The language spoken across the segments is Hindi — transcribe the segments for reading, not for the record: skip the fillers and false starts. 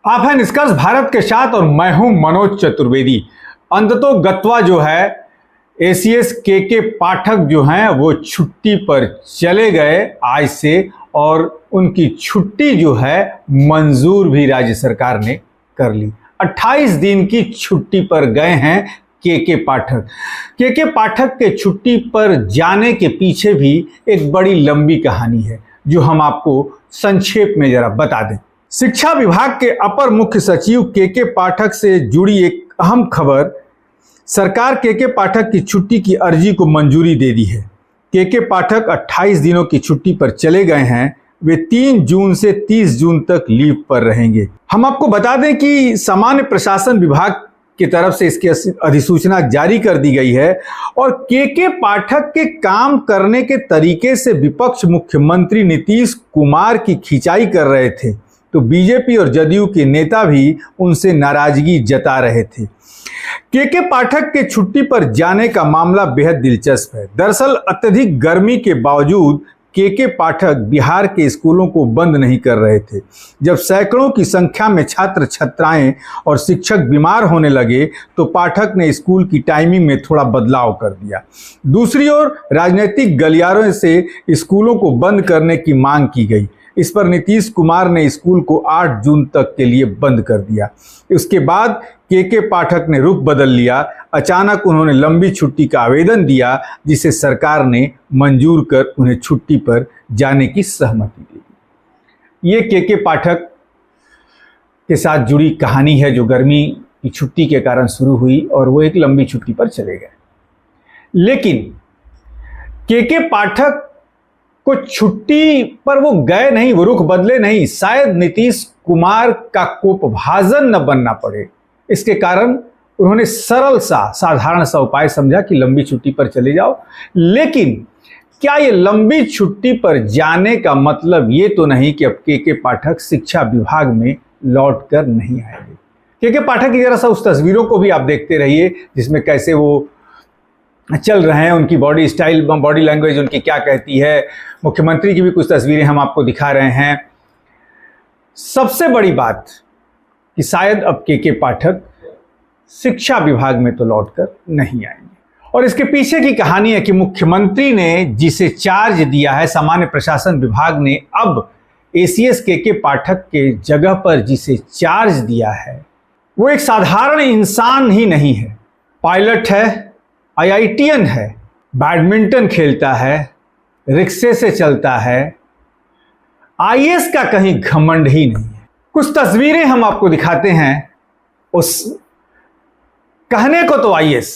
आप हैं निष्कर्ष भारत के साथ और मैं हूं मनोज चतुर्वेदी। अंततोगत्वा जो है एसीएस के पाठक जो हैं वो छुट्टी पर चले गए आज से, और उनकी छुट्टी जो है मंजूर भी राज्य सरकार ने कर ली। 28 दिन की छुट्टी पर गए हैं के पाठक। के पाठक के छुट्टी पर जाने के पीछे भी एक बड़ी लंबी कहानी है जो हम आपको संक्षेप में जरा बता दें। शिक्षा विभाग के अपर मुख्य सचिव के पाठक से जुड़ी एक अहम खबर। सरकार के पाठक की छुट्टी की अर्जी को मंजूरी दे दी है। के पाठक 28 दिनों की छुट्टी पर चले गए हैं। वे 3 जून से 30 जून तक लीव पर रहेंगे। हम आपको बता दें कि सामान्य प्रशासन विभाग की तरफ से इसकी अधिसूचना जारी कर दी गई है, और के पाठक के काम करने के तरीके से विपक्ष मुख्यमंत्री नीतीश कुमार की खिंचाई कर रहे थे, तो बीजेपी और जदयू के नेता भी उनसे नाराजगी जता रहे थे। के पाठक के छुट्टी पर जाने का मामला बेहद दिलचस्प है। दरअसल अत्यधिक गर्मी के बावजूद के पाठक बिहार के स्कूलों को बंद नहीं कर रहे थे। जब सैकड़ों की संख्या में छात्र छात्राएं और शिक्षक बीमार होने लगे तो पाठक ने स्कूल की टाइमिंग में थोड़ा बदलाव कर दिया। दूसरी ओर राजनीतिक गलियारों से स्कूलों को बंद करने की मांग की गई। इस पर नीतीश कुमार ने स्कूल को 8 जून तक के लिए बंद कर दिया। उसके बाद के पाठक ने रुख बदल लिया। अचानक उन्होंने लंबी छुट्टी का आवेदन दिया, जिसे सरकार ने मंजूर कर उन्हें छुट्टी पर जाने की सहमति दे दी। ये के पाठक के साथ जुड़ी कहानी है जो गर्मी की छुट्टी के कारण शुरू हुई और वो एक लंबी छुट्टी पर चले गए। लेकिन के पाठक को छुट्टी पर वो गए नहीं, वो रुख बदले नहीं। शायद नीतीश कुमार का कोपभाजन न बनना पड़े, इसके कारण उन्होंने सरल सा साधारण सा उपाय समझा कि लंबी छुट्टी पर चले जाओ। लेकिन क्या ये लंबी छुट्टी पर जाने का मतलब ये तो नहीं कि अब के पाठक शिक्षा विभाग में लौट कर नहीं आएंगे। के पाठक की जरा सा उस तस्वीरों को भी आप देखते रहिए जिसमें कैसे वो चल रहे हैं, उनकी बॉडी स्टाइल, बॉडी लैंग्वेज उनकी क्या कहती है। मुख्यमंत्री की भी कुछ तस्वीरें हम आपको दिखा रहे हैं। सबसे बड़ी बात कि शायद अब के पाठक शिक्षा विभाग में तो लौटकर नहीं आएंगे, और इसके पीछे की कहानी है कि मुख्यमंत्री ने जिसे चार्ज दिया है, सामान्य प्रशासन विभाग ने अब एसीएस के पाठक के जगह पर जिसे चार्ज दिया है वो एक साधारण इंसान ही नहीं है। पायलट है, IITian है, बैडमिंटन खेलता है, रिक्शे से चलता है, IAS का कहीं घमंड ही नहीं है। कुछ तस्वीरें हम आपको दिखाते हैं। उस कहने को तो IAS,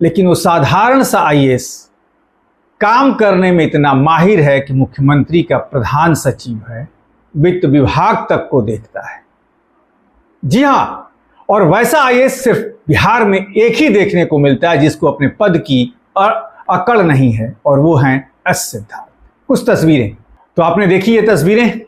लेकिन वो साधारण सा IAS काम करने में इतना माहिर है कि मुख्यमंत्री का प्रधान सचिव है, वित्त विभाग तक को देखता है। जी हां, और वैसा IAS सिर्फ बिहार में एक ही देखने को मिलता है जिसको अपने पद की अकड़ नहीं है, और वो हैं एस सिद्धार्थ। कुछ तस्वीरें तो आपने देखी ये तस्वीरें,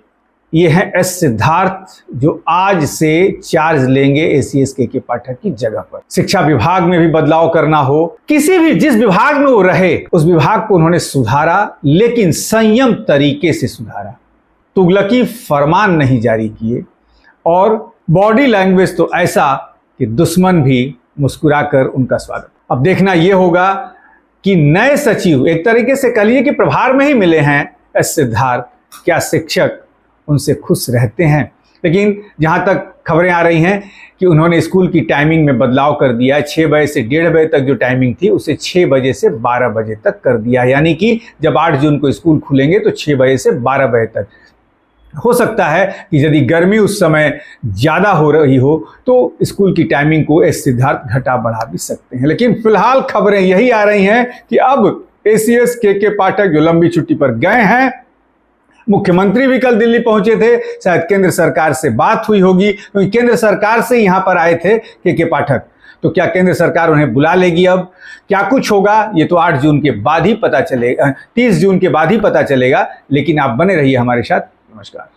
ये हैं एस सिद्धार्थ जो आज से चार्ज लेंगे एसीएस के पाठक की जगह पर। शिक्षा विभाग में भी बदलाव करना हो, किसी भी जिस विभाग में वो रहे उस विभाग को उन्होंने सुधारा, लेकिन संयम तरीके से सुधारा। तुगलकी फरमान नहीं जारी किए, और बॉडी लैंग्वेज तो ऐसा कि दुश्मन भी मुस्कुराकर उनका स्वागत। अब देखना यह होगा कि नए सचिव एक तरीके से कह लीजिए कि प्रभार में ही मिले हैं एस सिद्धार्थ, क्या शिक्षक उनसे खुश रहते हैं। लेकिन जहां तक खबरें आ रही हैं कि उन्होंने स्कूल की टाइमिंग में बदलाव कर दिया है। 6 बजे से 1:30 बजे तक जो टाइमिंग थी उसे 6 बजे से 12 बजे तक कर दिया, यानी कि जब 8 जून को स्कूल खुलेंगे तो 6 बजे से 12 बजे तक। हो सकता है कि यदि गर्मी उस समय ज़्यादा हो रही हो तो स्कूल की टाइमिंग को एस सिद्धार्थ घटा बढ़ा भी सकते हैं। लेकिन फिलहाल खबरें यही आ रही हैं कि अब एसीएस के पाठक जो लंबी छुट्टी पर गए हैं, मुख्यमंत्री भी कल दिल्ली पहुंचे थे, शायद केंद्र सरकार से बात हुई होगी, क्योंकि केंद्र सरकार से यहाँ पर आए थे के पाठक। तो क्या केंद्र सरकार उन्हें बुला लेगी? अब क्या कुछ होगा ये तो 8 जून के बाद ही पता चलेगा, 30 जून के बाद ही पता चलेगा। लेकिन आप बने रहिए हमारे साथ। नमस्कार।